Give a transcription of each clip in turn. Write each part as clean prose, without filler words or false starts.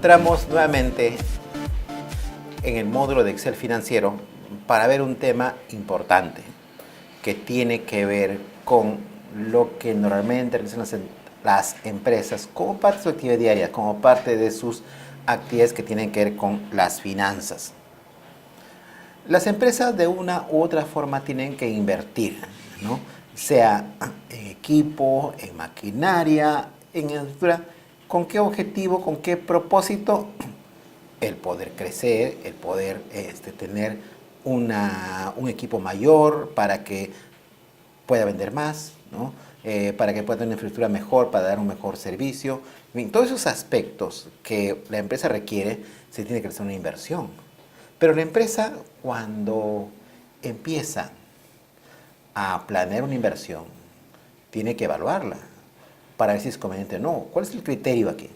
encontramos nuevamente en el módulo de Excel financiero para ver un tema importante que tiene que ver con lo que normalmente realizan las empresas como parte de su actividad diaria, como parte de sus actividades que tienen que ver con las finanzas. Las empresas de una u otra forma tienen que invertir, ¿no? Sea en equipo, en maquinaria, en infraestructura. ¿Con qué objetivo, con qué propósito? El poder crecer, el poder tener un equipo mayor para que pueda vender más, ¿no? Para que pueda tener una infraestructura mejor, para dar un mejor servicio. En fin, todos esos aspectos que la empresa requiere, se tiene que hacer una inversión. Pero la empresa, cuando empieza a planear una inversión, tiene que evaluarla para ver si es conveniente o no. ¿Cuál es el criterio aquí?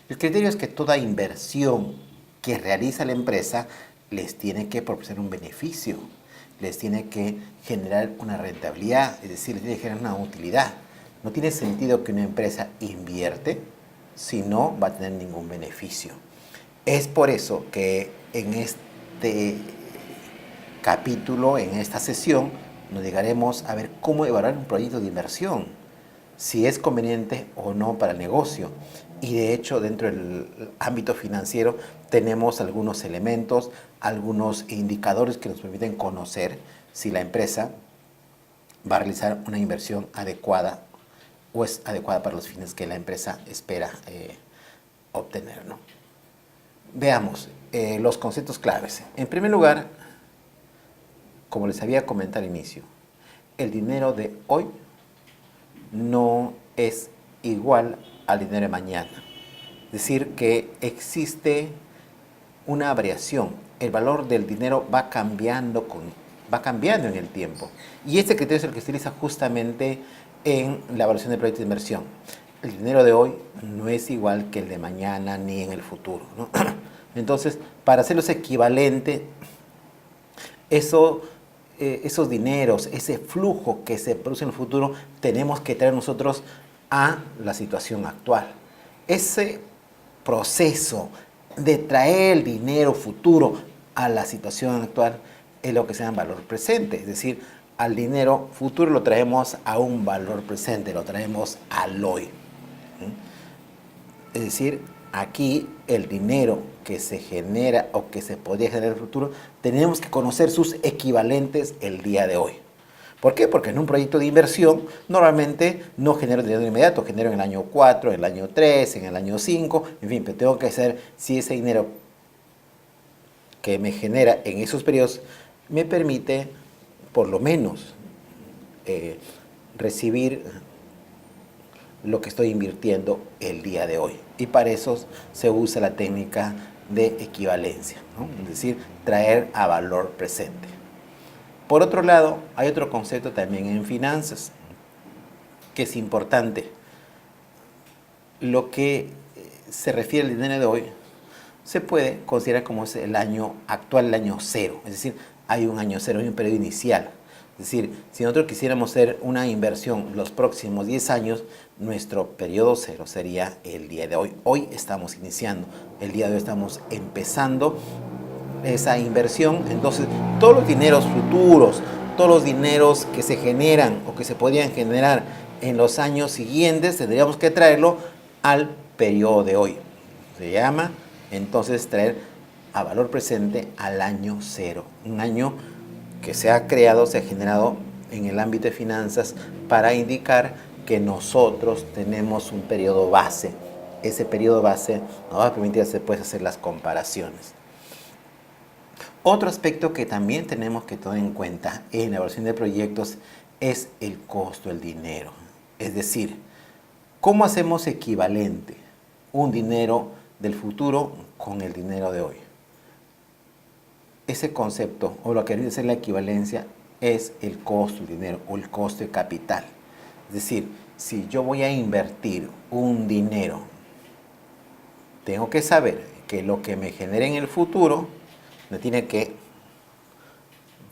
El criterio es que toda inversión que realiza la empresa les tiene que proporcionar un beneficio, les tiene que generar una rentabilidad, es decir, les tiene que generar una utilidad. No tiene sentido que una empresa invierte si no va a tener ningún beneficio. Es por eso que en este capítulo, en esta sesión, nos llegaremos a ver cómo evaluar un proyecto de inversión, si es conveniente o no para el negocio. Y de hecho, dentro del ámbito financiero tenemos algunos elementos, algunos indicadores que nos permiten conocer si la empresa va a realizar una inversión adecuada o es adecuada para los fines que la empresa espera obtener, ¿no? Veamos los conceptos claves. En primer lugar, como les había comentado al inicio, el dinero de hoy no es igual al dinero de mañana. Es decir, que existe una variación. El valor del dinero va cambiando en el tiempo. Y este criterio es el que se utiliza justamente en la evaluación de proyectos de inversión. El dinero de hoy no es igual que el de mañana ni en el futuro, ¿no? Entonces, para hacerlos equivalente, esos dineros, ese flujo que se produce en el futuro, tenemos que traer nosotros a la situación actual. Ese proceso de traer el dinero futuro a la situación actual es lo que se llama valor presente. Es decir, al dinero futuro lo traemos a un valor presente, lo traemos al hoy. Es decir, aquí el dinero que se genera o que se podría generar en el futuro, tenemos que conocer sus equivalentes el día de hoy. ¿Por qué? Porque en un proyecto de inversión normalmente no genero dinero de inmediato, genero en el año 4, en el año 3, en el año 5, en fin, pero tengo que saber si ese dinero que me genera en esos periodos me permite por lo menos recibir lo que estoy invirtiendo el día de hoy. Y para eso se usa la técnica de equivalencia, ¿no? Es decir, traer a valor presente. Por otro lado, hay otro concepto también en finanzas que es importante. Lo que se refiere al dinero de hoy se puede considerar como es el año actual, el año cero. Es decir, hay un año cero, hay un periodo inicial. Es decir, si nosotros quisiéramos hacer una inversión los próximos 10 años, nuestro periodo cero sería el día de hoy. Hoy estamos iniciando, el día de hoy estamos empezando esa inversión. Entonces, todos los dineros futuros, todos los dineros que se generan o que se podrían generar en los años siguientes, tendríamos que traerlo al periodo de hoy. Se llama entonces traer a valor presente al año cero, un año que se ha creado, se ha generado en el ámbito de finanzas para indicar que nosotros tenemos un periodo base. Ese periodo base nos va a permitir hacer las comparaciones. Otro aspecto que también tenemos que tener en cuenta en la evaluación de proyectos es el costo del dinero. Es decir, ¿cómo hacemos equivalente un dinero del futuro con el dinero de hoy? Ese concepto, o lo que debería ser la equivalencia, es el costo del dinero o el costo de capital. Es decir, si yo voy a invertir un dinero, tengo que saber que lo que me genere en el futuro me tiene que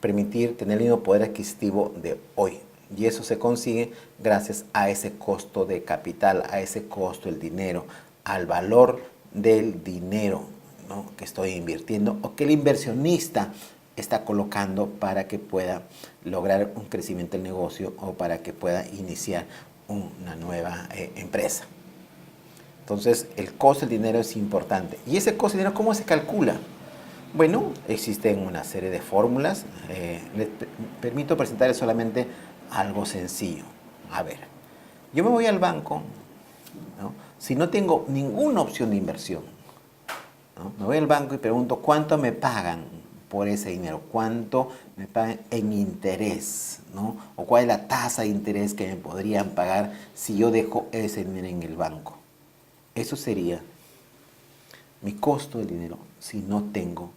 permitir tener el mismo poder adquisitivo de hoy. Y eso se consigue gracias a ese costo de capital, a ese costo del dinero, al valor del dinero, ¿no?, que estoy invirtiendo o que el inversionista está colocando para que pueda lograr un crecimiento del negocio o para que pueda iniciar una nueva empresa. Entonces, el costo del dinero es importante. ¿Y ese costo del dinero cómo se calcula? Bueno, existen una serie de fórmulas. Les permito presentarles solamente algo sencillo. A ver, yo me voy al banco, ¿no?, si no tengo ninguna opción de inversión, ¿no?, me voy al banco y pregunto cuánto me pagan por ese dinero, cuánto me pagan en interés, ¿no?, o cuál es la tasa de interés que me podrían pagar si yo dejo ese dinero en el banco. Eso sería mi costo del dinero si no tengo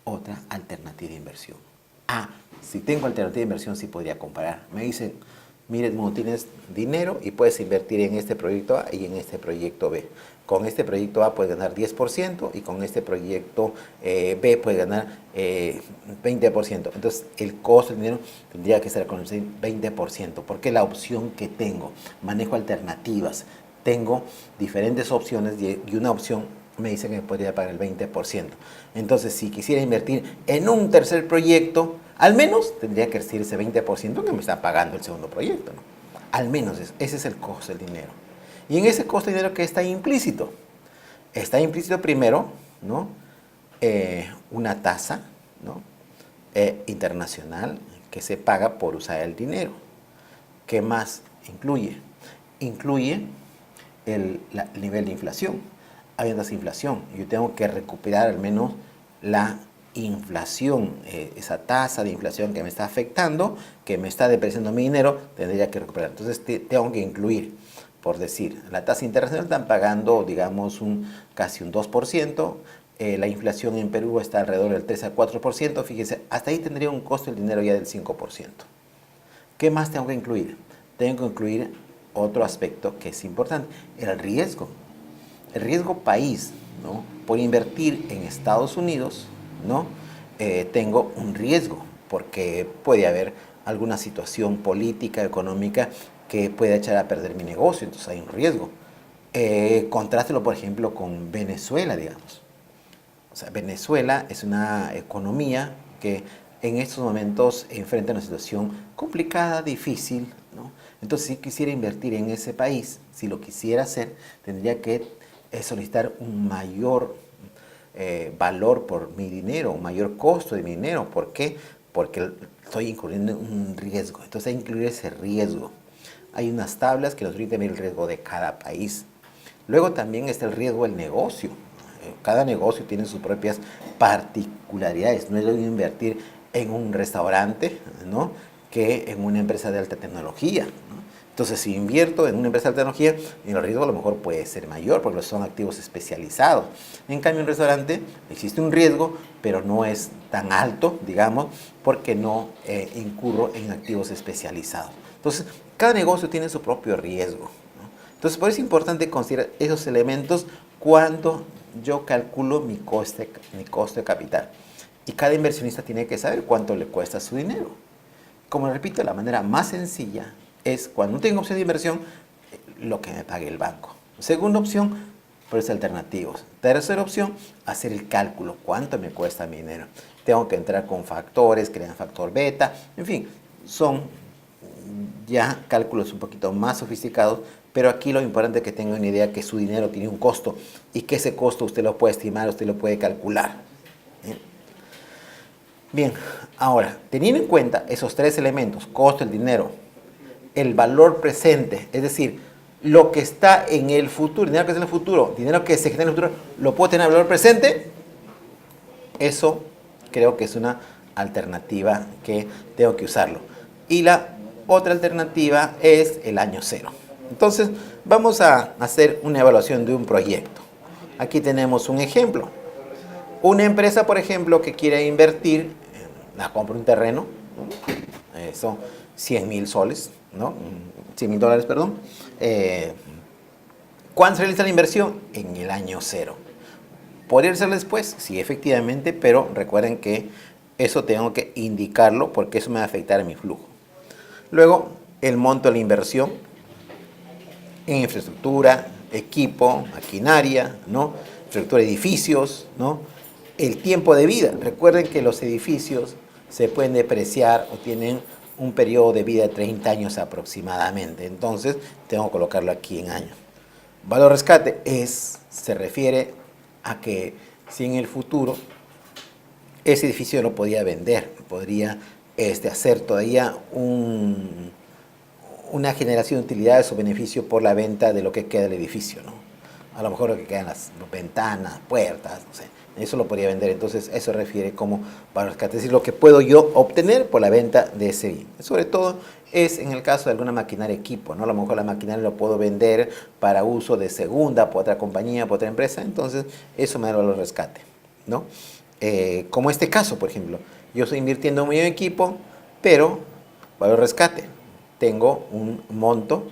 otra alternativa de inversión. Si tengo alternativa de inversión sí podría comparar. Me dice, mire, no tienes dinero y puedes invertir en este proyecto A y en este proyecto B. Con este proyecto A puedes ganar 10% y con este proyecto B puedes ganar 20%. Entonces, el costo del dinero tendría que ser con el 20%, porque es la opción que tengo. Manejo alternativas. Tengo diferentes opciones y una opción me dice que me podría pagar el 20%. Entonces, si quisiera invertir en un tercer proyecto, al menos tendría que recibir ese 20% que me está pagando el segundo proyecto, ¿no? Al menos ese es el costo del dinero. Y en ese costo del dinero, ¿qué está implícito? Está implícito primero, ¿no?, una tasa, ¿no?, internacional que se paga por usar el dinero. ¿Qué más incluye? Incluye el nivel de inflación. Hay una inflación. Yo tengo que recuperar al menos la inflación, esa tasa de inflación que me está afectando, que me está depreciando mi dinero, tendría que recuperar. Entonces tengo que incluir, por decir, la tasa internacional están pagando, digamos, casi un 2%, la inflación en Perú está alrededor del 3 a 4%, fíjense, hasta ahí tendría un costo del dinero ya del 5%. ¿Qué más tengo que incluir? Tengo que incluir otro aspecto que es importante, el riesgo. El riesgo país, ¿no? Por invertir en Estados Unidos, ¿no?, tengo un riesgo, porque puede haber alguna situación política, económica, que pueda echar a perder mi negocio, entonces hay un riesgo. Contrástelo, por ejemplo, con Venezuela, digamos. O sea, Venezuela es una economía que en estos momentos enfrenta una situación complicada, difícil, ¿no? Entonces, si quisiera invertir en ese país, si lo quisiera hacer, tendría que solicitar un mayor valor por mi dinero, un mayor costo de mi dinero. ¿Por qué? Porque estoy incurriendo en un riesgo. Entonces hay que incluir ese riesgo. Hay unas tablas que nos permiten ver el riesgo de cada país. Luego también está el riesgo del negocio. Cada negocio tiene sus propias particularidades. No es lo mismo invertir en un restaurante, ¿no?, que en una empresa de alta tecnología, ¿no? Entonces, si invierto en una empresa de tecnología, el riesgo a lo mejor puede ser mayor porque son activos especializados. En cambio, en un restaurante existe un riesgo, pero no es tan alto, digamos, porque no incurro en activos especializados. Entonces, cada negocio tiene su propio riesgo, ¿no? Entonces, por eso es importante considerar esos elementos cuando yo calculo mi coste de capital. Y cada inversionista tiene que saber cuánto le cuesta su dinero. Como repito, la manera más sencilla es, cuando no tengo opción de inversión, lo que me pague el banco. Segunda opción, precios alternativos. Tercera opción, hacer el cálculo. ¿Cuánto me cuesta mi dinero? Tengo que entrar con factores, crear factor beta. En fin, son ya cálculos un poquito más sofisticados, pero aquí lo importante es que tenga una idea que su dinero tiene un costo y que ese costo usted lo puede estimar, usted lo puede calcular. Bien, ahora, teniendo en cuenta esos tres elementos, costo, el dinero, el valor presente, es decir, lo que está en el futuro, dinero que está en el futuro, dinero que se genera en el futuro, ¿lo puedo tener valor presente? Eso creo que es una alternativa que tengo que usarlo. Y la otra alternativa es el año cero. Entonces, vamos a hacer una evaluación de un proyecto. Aquí tenemos un ejemplo. Una empresa, por ejemplo, que quiere invertir, la compra un terreno, ¿no?, son 100.000 soles, ¿no?, 100.000 dólares, perdón. ¿Cuándo se realiza la inversión? En el año cero. ¿Podría ser después? Sí, efectivamente, pero recuerden que eso tengo que indicarlo porque eso me va a afectar a mi flujo. Luego, el monto de la inversión en infraestructura, equipo, maquinaria, ¿no?, estructura de edificios, ¿no? El tiempo de vida. Recuerden que los edificios se pueden depreciar o tienen un periodo de vida de 30 años aproximadamente. Entonces, tengo que colocarlo aquí en años. Valor rescate se refiere a que si en el futuro ese edificio lo podía vender, podría hacer todavía una generación de utilidades o beneficio por la venta de lo que queda del edificio, ¿no? A lo mejor lo que quedan las ventanas, puertas, no sé, eso lo podría vender. Entonces eso refiere como valor rescate, es decir, lo que puedo yo obtener por la venta de ese bien. Sobre todo es en el caso de alguna maquinaria equipo, ¿no? A lo mejor la maquinaria lo puedo vender para uso de segunda por otra compañía, por otra empresa, entonces eso me da valor rescate, ¿no? Como este caso, por ejemplo, yo estoy invirtiendo en mi equipo, pero valor rescate, tengo un monto.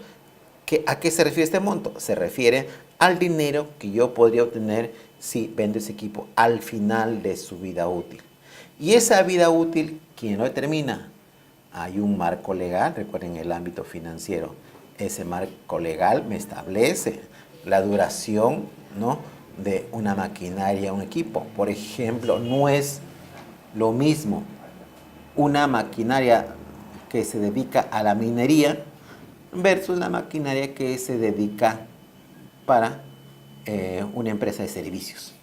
¿A qué se refiere este monto? Se refiere al dinero que yo podría obtener si vendo ese equipo al final de su vida útil. Y esa vida útil, ¿quién lo determina? Hay un marco legal, recuerden, el ámbito financiero. Ese marco legal me establece la duración, ¿no?, de una maquinaria, un equipo. Por ejemplo, no es lo mismo una maquinaria que se dedica a la minería versus la maquinaria que se dedica para una empresa de servicios.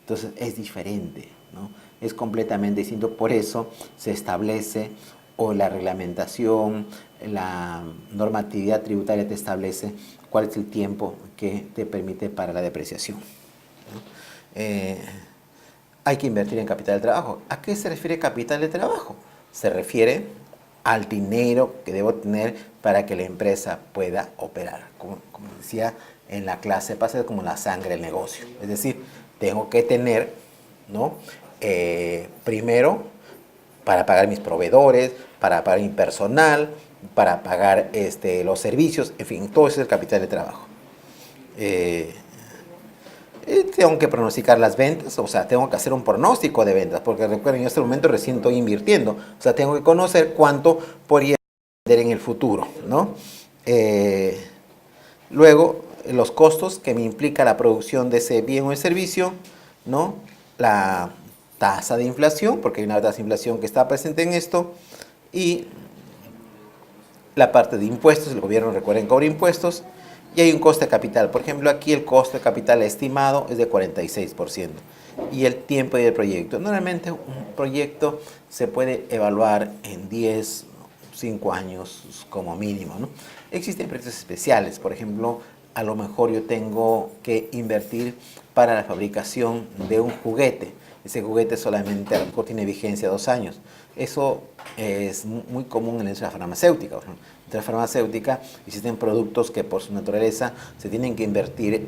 Entonces es diferente, ¿no? Es completamente distinto. Por eso se establece, o la reglamentación, la normatividad tributaria te establece cuál es el tiempo que te permite para la depreciación, ¿no? Hay que invertir en capital de trabajo. ¿A qué se refiere capital de trabajo? Se refiere al dinero que debo tener para que la empresa pueda operar. Como decía en la clase pasada, como la sangre del negocio. Es decir, tengo que tener, ¿no?, primero para pagar mis proveedores, para pagar mi personal, para pagar los servicios, en fin, todo eso es el capital de trabajo. Tengo que pronosticar las ventas, o sea, tengo que hacer un pronóstico de ventas, porque recuerden, en este momento recién estoy invirtiendo, o sea, tengo que conocer cuánto podría vender en el futuro, ¿no? Luego, los costos que me implica la producción de ese bien o el servicio, ¿no? La tasa de inflación, porque hay una tasa de inflación que está presente en esto, y la parte de impuestos. El gobierno, recuerden, cobra impuestos, y hay un coste de capital. Por ejemplo, aquí el coste de capital estimado es de 46%. Y el tiempo del proyecto. Normalmente un proyecto se puede evaluar en 10, 5 años como mínimo, ¿no? Existen proyectos especiales. Por ejemplo, a lo mejor yo tengo que invertir para la fabricación de un juguete. Ese juguete solamente a lo mejor tiene vigencia 2 años. Eso es muy común en la industria farmacéutica. En la industria farmacéutica existen productos que por su naturaleza se tienen que invertir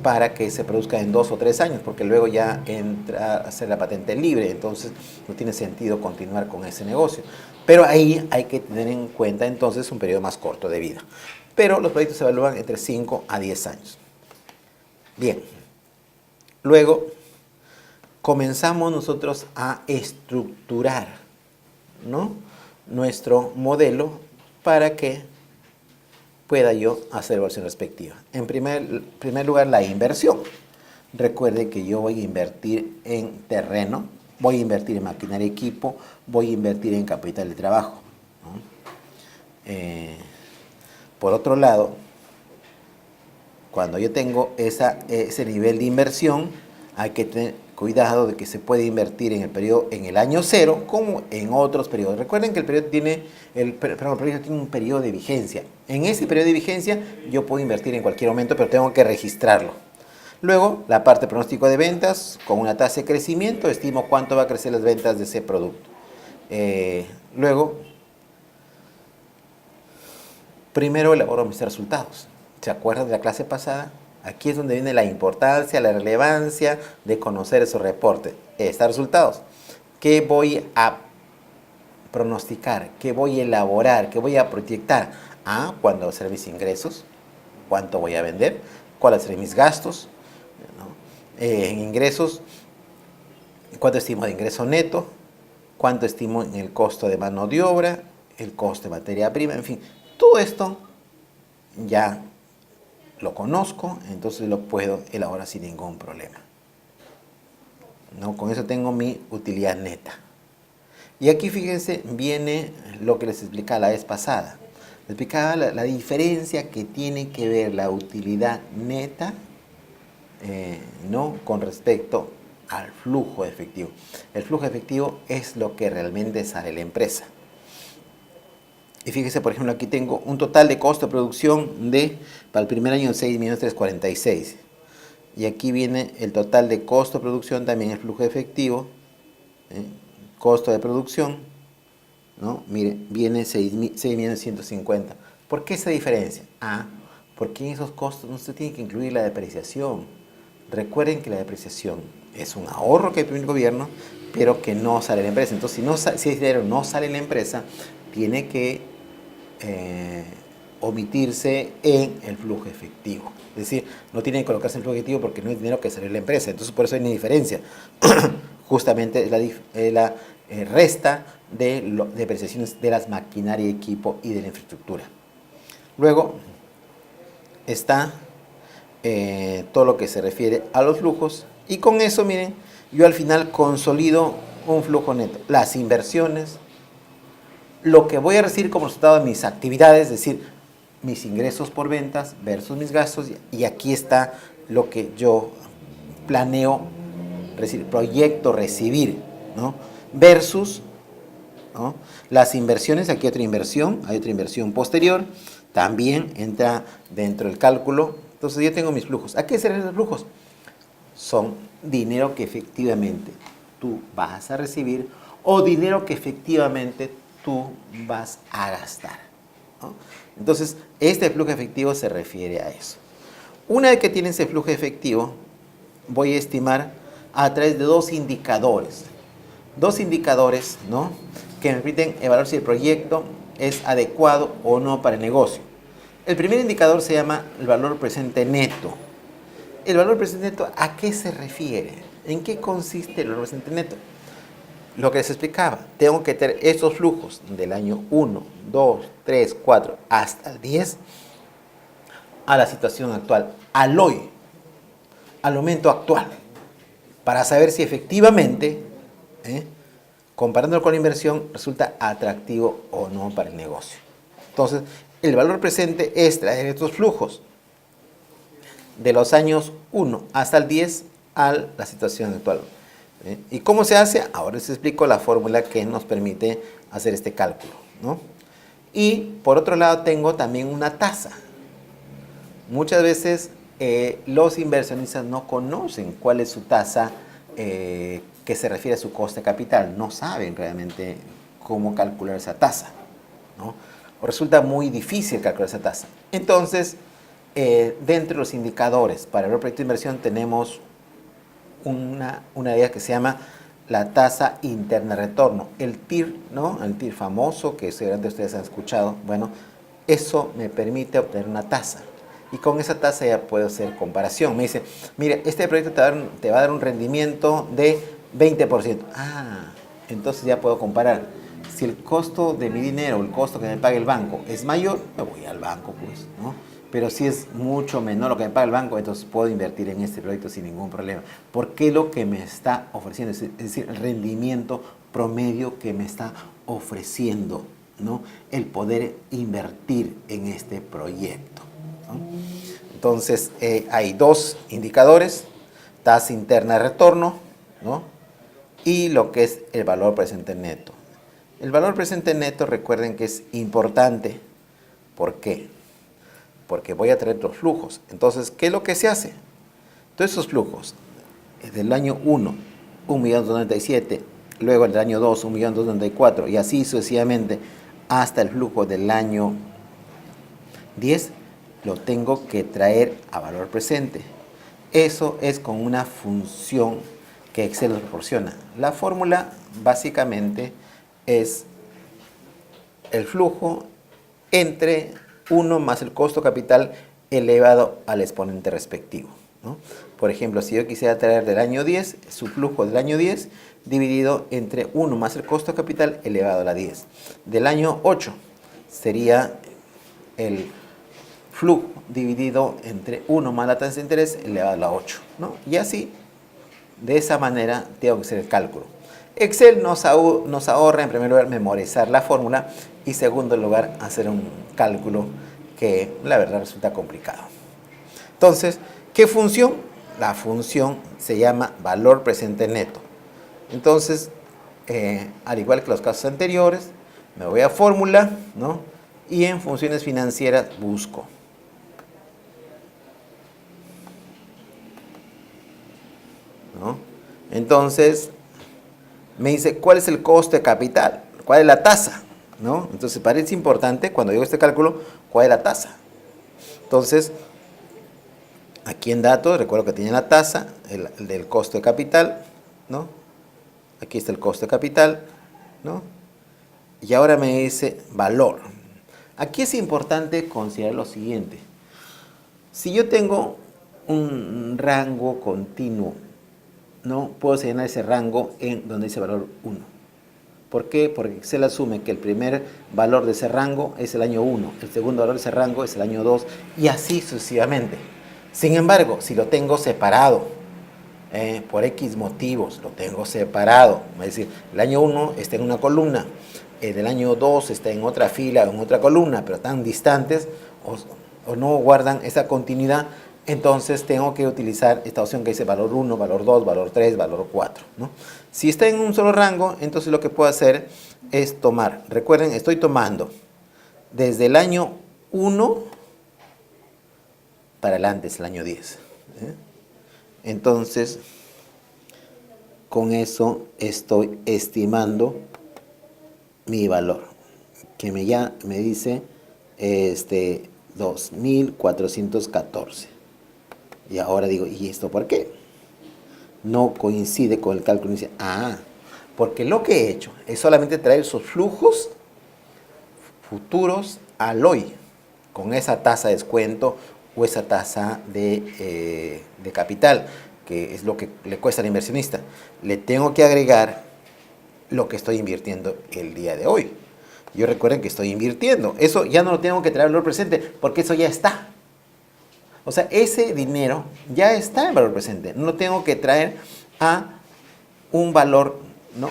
para que se produzca en 2 o 3 años, porque luego ya entra a ser la patente libre, entonces no tiene sentido continuar con ese negocio. Pero ahí hay que tener en cuenta entonces un periodo más corto de vida. Pero los proyectos se evalúan entre 5 a 10 años. Bien, luego comenzamos nosotros a estructurar, ¿no?, nuestro modelo para que pueda yo hacer la evaluación respectiva. En primer lugar, la inversión. Recuerde que yo voy a invertir en terreno, voy a invertir en maquinaria y equipo, voy a invertir en capital de trabajo, ¿no? Por otro lado, cuando yo tengo ese nivel de inversión, hay que tener cuidado de que se puede invertir en el año cero como en otros periodos. Recuerden que el proyecto tiene un periodo de vigencia. En ese periodo de vigencia yo puedo invertir en cualquier momento, pero tengo que registrarlo. Luego, la parte pronóstico de ventas, con una tasa de crecimiento, estimo cuánto va a crecer las ventas de ese producto. Luego, primero elaboro mis resultados. ¿Se acuerdan de la clase pasada? Aquí es donde viene la importancia, la relevancia de conocer esos reportes, estos resultados. ¿Qué voy a pronosticar? ¿Qué voy a elaborar? ¿Qué voy a proyectar? ¿Cuándo van a ser mis ingresos? ¿Cuánto voy a vender? ¿Cuáles serán mis gastos? ¿No? En ingresos, ¿cuánto estimo de ingreso neto? ¿Cuánto estimo en el costo de mano de obra? El costo de materia prima, en fin. Todo esto ya lo conozco, entonces lo puedo elaborar sin ningún problema, ¿no? Con eso tengo mi utilidad neta. Y aquí fíjense, viene lo que les explicaba la vez pasada. Les explicaba la diferencia que tiene que ver la utilidad neta, ¿no?, con respecto al flujo efectivo. El flujo efectivo es lo que realmente sale de la empresa. Y fíjese, por ejemplo, aquí tengo un total de costo de producción para el primer año, 6.346.000. Y aquí viene el total de costo de producción, también el flujo efectivo, costo de producción, ¿no? Mire, viene 6.150.000. ¿Por qué esa diferencia? Porque en esos costos no se tiene que incluir la depreciación. Recuerden que la depreciación es un ahorro que tiene el gobierno, pero que no sale de la empresa. Entonces, si ese dinero no sale en la empresa, tiene que omitirse en el flujo efectivo. Es decir, no tiene que colocarse en el flujo efectivo porque no es dinero que sale de la empresa. Entonces, por eso hay una diferencia. Justamente la resta de depreciaciones de las maquinaria, equipo y de la infraestructura. Luego está todo lo que se refiere a los flujos, y con eso, miren, yo al final consolido un flujo neto. Las inversiones, lo que voy a recibir como resultado de mis actividades, es decir, mis ingresos por ventas versus mis gastos, y aquí está lo que yo planeo recibir, proyecto recibir, ¿no?, versus, ¿no?, las inversiones. Aquí hay otra inversión posterior, también entra dentro del cálculo. Entonces yo tengo mis flujos. ¿A qué se refieren los flujos? Son dinero que efectivamente tú vas a recibir o dinero que efectivamente tú vas a gastar, ¿no? Entonces, este flujo efectivo se refiere a eso. Una vez que tienes ese flujo efectivo, voy a estimar a través de dos indicadores. Dos indicadores, ¿no?, que me permiten evaluar si el proyecto es adecuado o no para el negocio. El primer indicador se llama el valor presente neto. El valor presente neto, ¿a qué se refiere? ¿En qué consiste el valor presente neto? Lo que les explicaba, tengo que tener estos flujos del año 1, 2, 3, 4 hasta el 10 a la situación actual, al hoy, al momento actual, para saber si efectivamente, comparándolo con la inversión, resulta atractivo o no para el negocio. Entonces, el valor presente es traer estos flujos de los años 1 hasta el 10 a la situación actual. ¿Y cómo se hace? Ahora les explico la fórmula que nos permite hacer este cálculo, ¿no? Y por otro lado tengo también una tasa. Muchas veces los inversionistas no conocen cuál es su tasa que se refiere a su coste de capital. No saben realmente cómo calcular esa tasa, ¿no? O resulta muy difícil calcular esa tasa. Entonces, dentro de los indicadores para el proyecto de inversión tenemos una idea que se llama la tasa interna de retorno, el TIR, ¿no? El TIR famoso que seguramente ustedes han escuchado. Bueno, eso me permite obtener una tasa, y con esa tasa ya puedo hacer comparación. Me dice, mire, este proyecto te va a dar un rendimiento de 20%. Entonces ya puedo comparar. Si el costo de mi dinero, el costo que me paga el banco es mayor, me voy al banco, pues, ¿no? Pero si es mucho menor lo que me paga el banco, entonces puedo invertir en este proyecto sin ningún problema. Porque lo que me está ofreciendo, es decir, el rendimiento promedio que me está ofreciendo, ¿no?, el poder invertir en este proyecto, ¿no? Entonces, hay dos indicadores: tasa interna de retorno, ¿no?, y lo que es el valor presente neto. El valor presente neto, recuerden que es importante. ¿Por qué? Porque voy a traer los flujos. Entonces, ¿qué es lo que se hace? Todos esos flujos, del año 1, 1.297.000, luego el del año 2, 1.294.000, y así sucesivamente hasta el flujo del año 10, lo tengo que traer a valor presente. Eso es con una función que Excel nos proporciona. La fórmula básicamente es el flujo entre 1 más el costo capital elevado al exponente respectivo, ¿no? Por ejemplo, si yo quisiera traer del año 10, su flujo del año 10 dividido entre 1 más el costo capital elevado a la 10. Del año 8 sería el flujo dividido entre 1 más la tasa de interés elevado a la 8, ¿no? Y así, de esa manera, tengo que hacer el cálculo. Excel nos ahorra, en primer lugar, memorizar la fórmula y, en segundo lugar, hacer un cálculo que, la verdad, resulta complicado. Entonces, ¿qué función? La función se llama valor presente neto. Entonces, al igual que los casos anteriores, me voy a fórmula, ¿no? Y en funciones financieras busco. ¿No? Entonces, me dice, ¿cuál es el costo de capital? ¿Cuál es la tasa? ¿No? Entonces, parece importante, cuando digo este cálculo, ¿cuál es la tasa? Entonces, aquí en datos, recuerdo que tiene la tasa, el del costo de capital, ¿no? Aquí está el costo de capital, ¿no? Y ahora me dice valor. Aquí es importante considerar lo siguiente. Si yo tengo un rango continuo, ¿no? Puedo señalar ese rango en donde dice valor 1. ¿Por qué? Porque Excel asume que el primer valor de ese rango es el año 1, el segundo valor de ese rango es el año 2 y así sucesivamente. Sin embargo, si lo tengo separado, por X motivos, lo tengo separado, es decir, el año 1 está en una columna, el año 2 está en otra fila, en otra columna, pero están distantes o no guardan esa continuidad, entonces tengo que utilizar esta opción que dice valor 1, valor 2, valor 3, valor 4, ¿no? Si está en un solo rango, entonces lo que puedo hacer es tomar, recuerden, estoy tomando desde el año 1 para adelante, es el año 10. Entonces, con eso estoy estimando mi valor, que me dice 2.414. Y ahora digo, ¿y esto por qué? No coincide con el cálculo inicial. Porque lo que he hecho es solamente traer esos flujos futuros al hoy, con esa tasa de descuento o esa tasa de capital, que es lo que le cuesta al inversionista. Le tengo que agregar lo que estoy invirtiendo el día de hoy. Yo recuerden que estoy invirtiendo. Eso ya no lo tengo que traer al valor presente, porque eso ya está. O sea, ese dinero ya está en valor presente. No lo tengo que traer a un valor, ¿no?,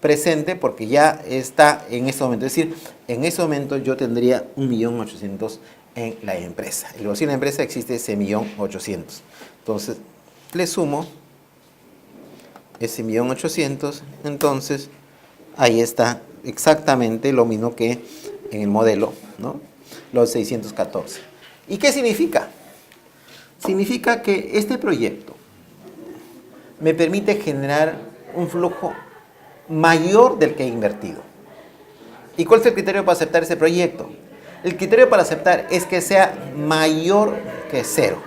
presente, porque ya está en ese momento. Es decir, en ese momento yo tendría 1.800.000 en la empresa. El bolsillo de la empresa existe ese 1.800.000. Entonces, le sumo ese 1.800.000. Entonces, ahí está exactamente lo mismo que en el modelo, ¿no? Los 614. ¿Y qué significa? Significa que este proyecto me permite generar un flujo mayor del que he invertido. ¿Y cuál es el criterio para aceptar ese proyecto? El criterio para aceptar es que sea mayor que 0.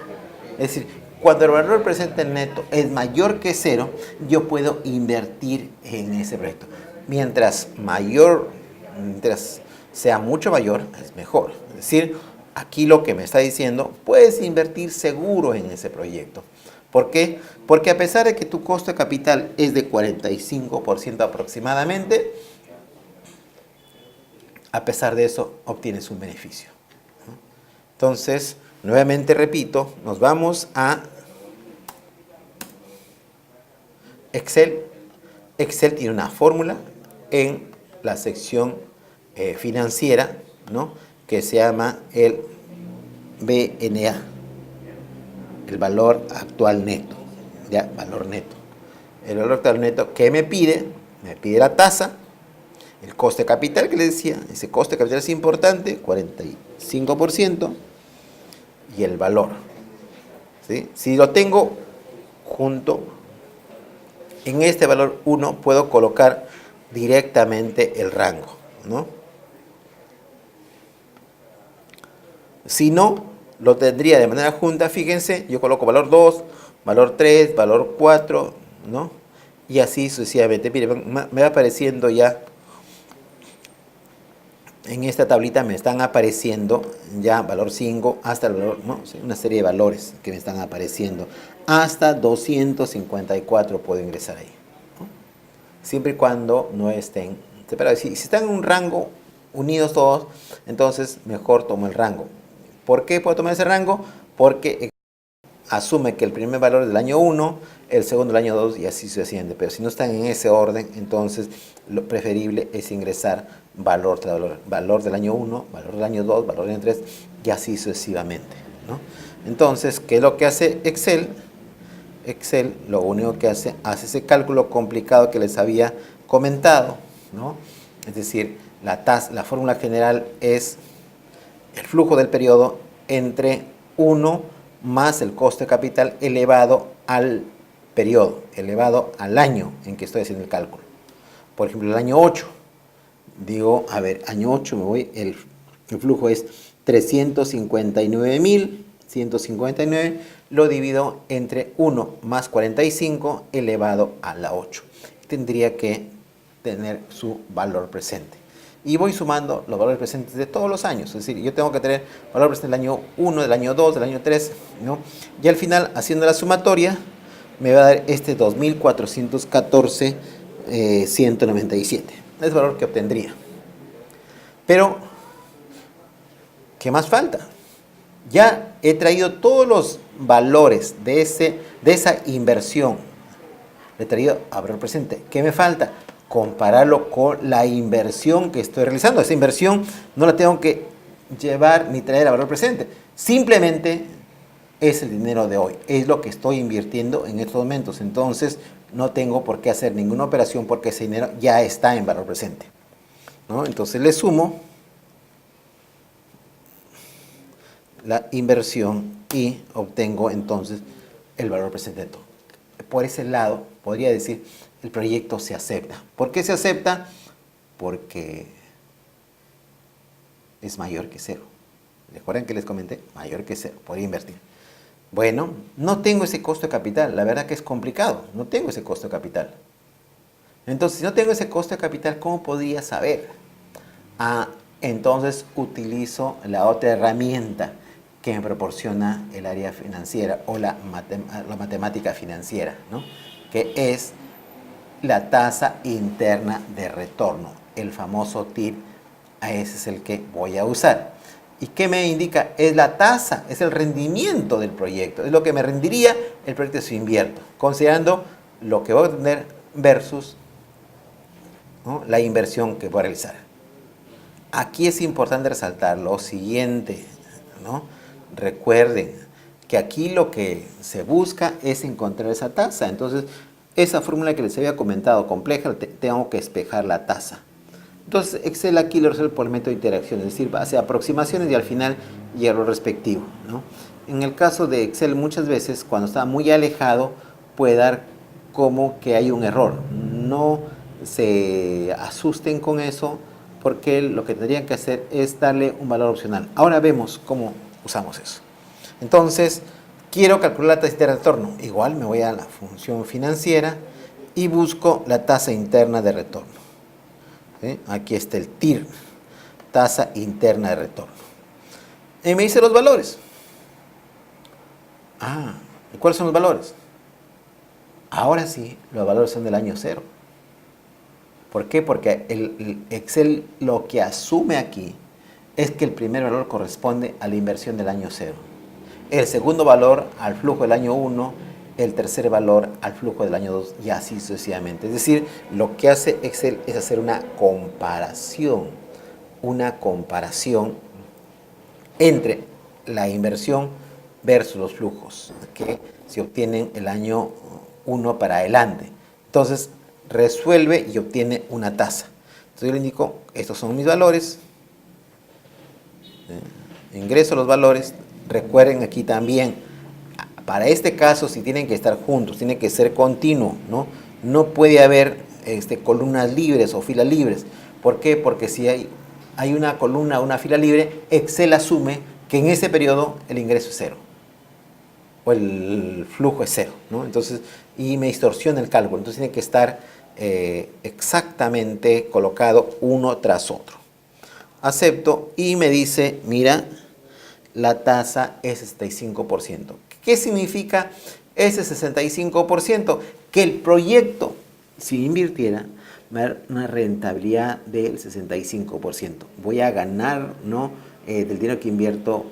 Es decir, cuando el valor presente neto es mayor que 0, yo puedo invertir en ese proyecto. Mientras sea mucho mayor, es mejor. Es decir, aquí lo que me está diciendo, puedes invertir seguro en ese proyecto. ¿Por qué? Porque a pesar de que tu costo de capital es de 45% aproximadamente, a pesar de eso obtienes un beneficio. Entonces, nuevamente repito, nos vamos a Excel. Excel tiene una fórmula en la sección financiera, ¿no?, que se llama el BNA, el valor actual neto, ¿ya? Valor neto. El valor actual neto que me pide la tasa, el coste de capital que le decía, ese coste de capital es importante, 45%, y el valor, ¿sí? Si lo tengo junto, en este valor 1 puedo colocar directamente el rango, ¿no? Si no, lo tendría de manera junta, fíjense, yo coloco valor 2, valor 3, valor 4, ¿no? Y así sucesivamente. Miren, me va apareciendo ya, en esta tablita me están apareciendo ya valor 5 hasta el valor, ¿no?, una serie de valores que me están apareciendo. Hasta 254 puedo ingresar ahí, ¿no?, siempre y cuando no estén separados. Si están en un rango unidos todos, entonces mejor tomo el rango. ¿Por qué puedo tomar ese rango? Porque asume que el primer valor es del año 1, el segundo del año 2 y así sucesivamente. Pero si no están en ese orden, entonces lo preferible es ingresar valor tras valor. Valor del año 1, valor del año 2, valor del año 3 y así sucesivamente, ¿no? Entonces, ¿qué es lo que hace Excel? Excel lo único que hace ese cálculo complicado que les había comentado, ¿no? Es decir, la fórmula general es el flujo del periodo entre 1 más el costo de capital elevado al periodo, elevado al año en que estoy haciendo el cálculo. Por ejemplo, el año 8, digo, a ver, año 8 me voy, el flujo es 359.159, lo divido entre 1 más 45 elevado a la 8. Tendría que tener su valor presente. Y voy sumando los valores presentes de todos los años. Es decir, yo tengo que tener valor presente del año 1, del año 2, del año 3, ¿no? Y al final, haciendo la sumatoria, me va a dar este 2.414.197. Es el valor que obtendría. Pero, ¿qué más falta? Ya he traído todos los valores de esa inversión. Le he traído a valor presente. ¿Qué me falta? Compararlo con la inversión que estoy realizando. Esa inversión no la tengo que llevar ni traer a valor presente. Simplemente es el dinero de hoy. Es lo que estoy invirtiendo en estos momentos. Entonces, no tengo por qué hacer ninguna operación porque ese dinero ya está en valor presente, ¿no? Entonces, le sumo la inversión y obtengo entonces el valor presente de todo. Por ese lado, podría decir, el proyecto se acepta. ¿Por qué se acepta? Porque es mayor que cero. ¿Recuerdan que les comenté? Mayor que cero, podría invertir. Bueno, no tengo ese costo de capital. La verdad que es complicado. No tengo ese costo de capital. Entonces, si no tengo ese costo de capital, ¿cómo podría saber? Entonces utilizo la otra herramienta que me proporciona el área financiera o la matemática financiera, ¿no? Que es la tasa interna de retorno, el famoso TIR. Ese es el que voy a usar. ¿Y qué me indica? Es la tasa, es el rendimiento del proyecto, es lo que me rendiría el proyecto si invierto, considerando lo que voy a obtener versus, ¿no?, la inversión que voy a realizar. Aquí es importante resaltar lo siguiente, ¿no? Recuerden que aquí lo que se busca es encontrar esa tasa. Entonces, esa fórmula que les había comentado, compleja, tengo que espejar la tasa. Entonces, Excel aquí lo resuelve por el método de interacción, es decir, hace aproximaciones y al final llega lo respectivo, ¿no? En el caso de Excel, muchas veces, cuando está muy alejado, puede dar como que hay un error. No se asusten con eso, porque lo que tendrían que hacer es darle un valor opcional. Ahora vemos cómo usamos eso. Entonces, quiero calcular la tasa interna de retorno. Igual me voy a la función financiera y busco la tasa interna de retorno. ¿Sí? Aquí está el TIR, tasa interna de retorno. Y me dice los valores. ¿Y cuáles son los valores? Ahora sí, los valores son del año 0. ¿Por qué? Porque el Excel lo que asume aquí es que el primer valor corresponde a la inversión del año 0. El segundo valor al flujo del año 1, el tercer valor al flujo del año 2 y así sucesivamente. Es decir, lo que hace Excel es hacer una comparación entre la inversión versus los flujos que se obtienen el año 1 para adelante. Entonces, resuelve y obtiene una tasa. Entonces yo le indico, estos son mis valores, ingreso los valores. Recuerden aquí también, para este caso, si tienen que estar juntos, tiene que ser continuo, ¿no? No puede haber columnas libres o filas libres. ¿Por qué? Porque si hay una columna o una fila libre, Excel asume que en ese periodo el ingreso es 0 o el flujo es 0, ¿no? Entonces, y me distorsiona el cálculo. Entonces tiene que estar exactamente colocado uno tras otro. Acepto y me dice, mira, la tasa es 65%. ¿Qué significa ese 65%? Que el proyecto, si invirtiera, va a dar una rentabilidad del 65%. Voy a ganar, ¿no?, del dinero que invierto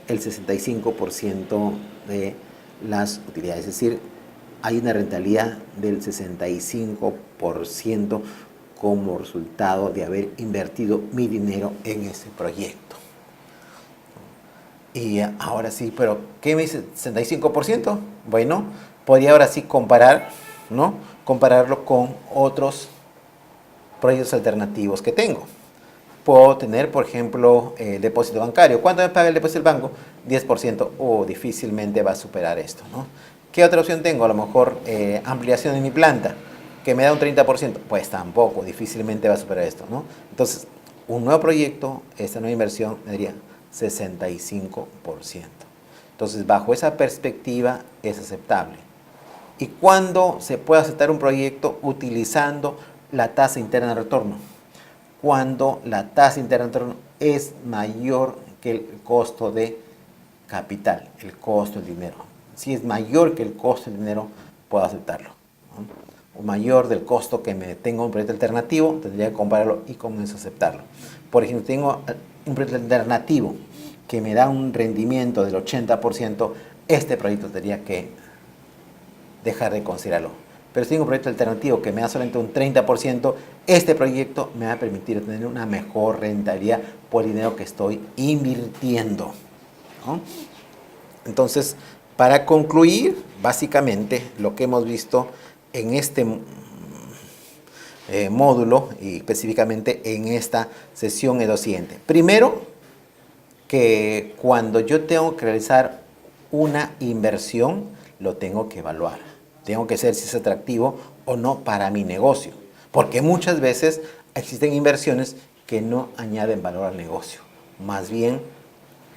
el 65% de las utilidades. Es decir, hay una rentabilidad del 65% como resultado de haber invertido mi dinero en ese proyecto. Y ahora sí, pero ¿qué me dice 65%? Bueno, podría ahora sí comparar, ¿no? Compararlo con otros proyectos alternativos que tengo. Puedo tener, por ejemplo, depósito bancario. ¿Cuánto me paga el depósito del banco? 10%. Difícilmente va a superar esto, ¿no? ¿Qué otra opción tengo? A lo mejor ampliación de mi planta, que me da un 30%. Pues tampoco, difícilmente va a superar esto, ¿no? Entonces, un nuevo proyecto, esta nueva inversión, me daría 65%. Entonces, bajo esa perspectiva, es aceptable. ¿Y cuándo se puede aceptar un proyecto utilizando la tasa interna de retorno? Cuando la tasa interna de retorno es mayor que el costo de capital, el costo del dinero. Si es mayor que el costo del dinero, puedo aceptarlo, ¿no? O mayor del costo que me tengo un proyecto alternativo, tendría que compararlo y con eso aceptarlo. Por ejemplo, tengo un proyecto alternativo que me da un rendimiento del 80%, este proyecto tendría que dejar de considerarlo. Pero si tengo un proyecto alternativo que me da solamente un 30%, este proyecto me va a permitir tener una mejor rentabilidad por el dinero que estoy invirtiendo, ¿no? Entonces, para concluir, básicamente lo que hemos visto en este módulo y específicamente en esta sesión es lo siguiente. Primero, que cuando yo tengo que realizar una inversión, lo tengo que evaluar. Tengo que ver si es atractivo o no para mi negocio. Porque muchas veces existen inversiones que no añaden valor al negocio. Más bien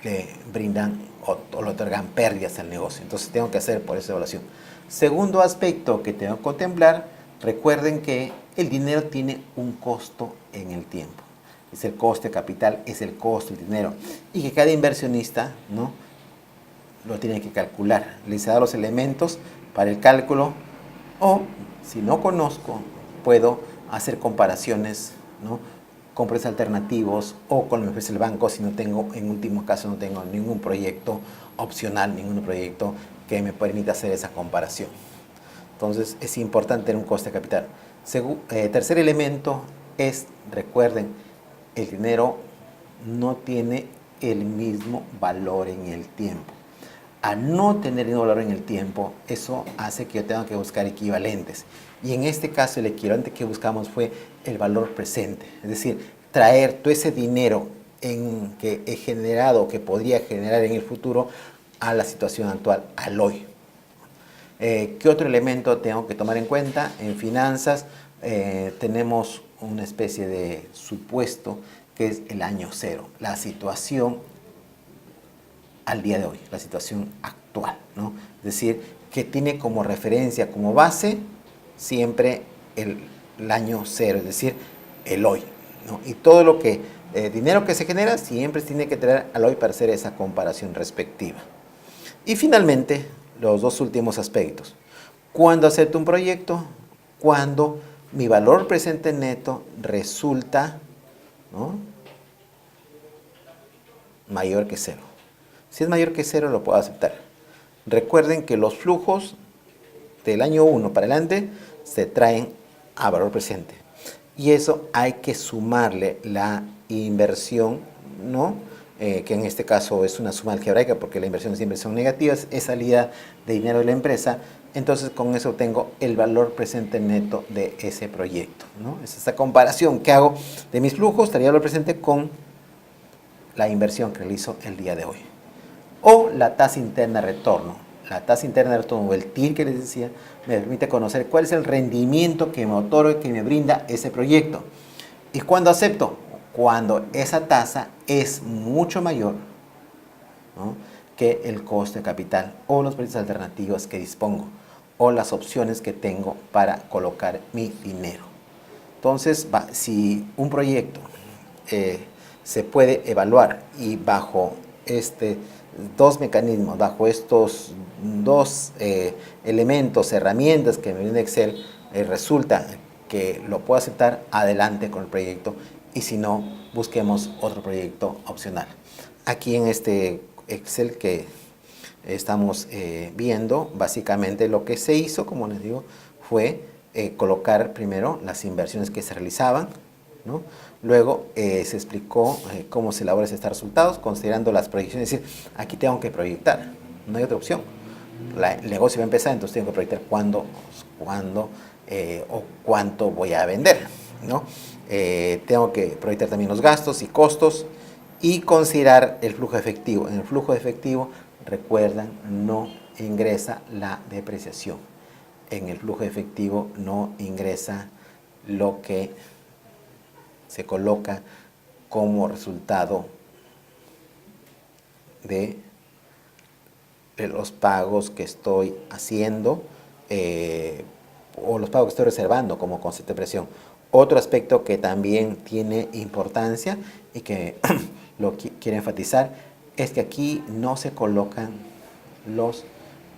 le brindan o le otorgan pérdidas al negocio. Entonces tengo que hacer por esa evaluación. Segundo aspecto que tengo que contemplar, recuerden que el dinero tiene un costo en el tiempo. Es el coste de capital, es el costo del dinero. Y que cada inversionista, ¿no?, lo tiene que calcular. Les he dado los elementos para el cálculo, o si no conozco, puedo hacer comparaciones, ¿no?, con precios alternativos o con lo que ofrece el banco si no tengo, en último caso, no tengo ningún proyecto opcional, ningún proyecto que me permita hacer esa comparación. Entonces es importante tener un coste de capital. Tercer elemento es, recuerden, el dinero no tiene el mismo valor en el tiempo. Al no tener el mismo valor en el tiempo, eso hace que yo tenga que buscar equivalentes. Y en este caso el equivalente que buscamos fue el valor presente. Es decir, traer todo ese dinero que he generado, que podría generar en el futuro, a la situación actual, al hoy. ¿Qué otro elemento tengo que tomar en cuenta? En finanzas tenemos una especie de supuesto que es el año cero, la situación al día de hoy, la situación actual, ¿no? Es decir, que tiene como referencia, como base, siempre el año cero, es decir, el hoy, ¿no? Y todo lo que, dinero que se genera, siempre tiene que traer al hoy para hacer esa comparación respectiva. Y finalmente, los dos últimos aspectos. ¿Cuándo acepto un proyecto? Cuando mi valor presente neto resulta, ¿no?, mayor que cero. Si es mayor que cero, lo puedo aceptar. Recuerden que los flujos del año 1 para adelante se traen a valor presente. Y eso hay que sumarle la inversión, ¿no?, que en este caso es una suma algebraica porque las inversiones siempre son negativas, es salida de dinero de la empresa. Entonces con eso obtengo el valor presente neto de ese proyecto, ¿no? Es esta comparación que hago de mis flujos, estaría valor presente con la inversión que realizo el día de hoy. O la tasa interna de retorno. La tasa interna de retorno, o el TIR que les decía, me permite conocer cuál es el rendimiento que me otorga, que me brinda ese proyecto. ¿Y cuándo acepto? Cuando esa tasa es mucho mayor, ¿no?, que el coste de capital o los precios alternativos que dispongo o las opciones que tengo para colocar mi dinero. Entonces, si un proyecto se puede evaluar y bajo dos mecanismos, bajo estos dos elementos, herramientas que me viene Excel, resulta que lo puedo aceptar, adelante con el proyecto, y si no, busquemos otro proyecto opcional. Aquí en este Excel que estamos viendo, básicamente lo que se hizo, como les digo, fue colocar primero las inversiones que se realizaban, ¿no? Luego se explicó cómo se elaboran estos resultados, considerando las proyecciones, es decir, aquí tengo que proyectar, no hay otra opción. El negocio va a empezar, entonces tengo que proyectar cuándo o cuánto voy a vender, ¿no? Tengo que proyectar también los gastos y costos y considerar el flujo efectivo. En el flujo efectivo, recuerdan, no ingresa la depreciación. En el flujo efectivo no ingresa lo que se coloca como resultado de los pagos que estoy haciendo o los pagos que estoy reservando como concepto de presión. Otro aspecto que también tiene importancia y que lo quiero enfatizar es que aquí no se colocan los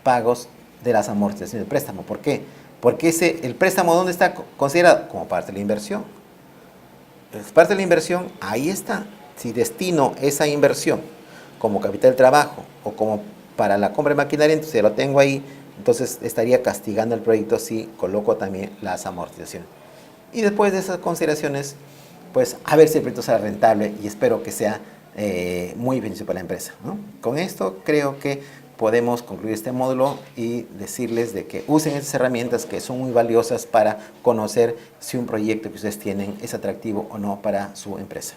pagos de las amortizaciones del préstamo. ¿Por qué? Porque el préstamo, ¿dónde está considerado? Como parte de la inversión. Es parte de la inversión, ahí está. Si destino esa inversión como capital de trabajo o como para la compra de maquinaria, entonces lo tengo ahí, entonces estaría castigando el proyecto si coloco también las amortizaciones. Y después de esas consideraciones, pues a ver si el proyecto será rentable y espero que sea muy beneficioso para la empresa, ¿no? Con esto creo que podemos concluir este módulo y decirles de que usen estas herramientas que son muy valiosas para conocer si un proyecto que ustedes tienen es atractivo o no para su empresa.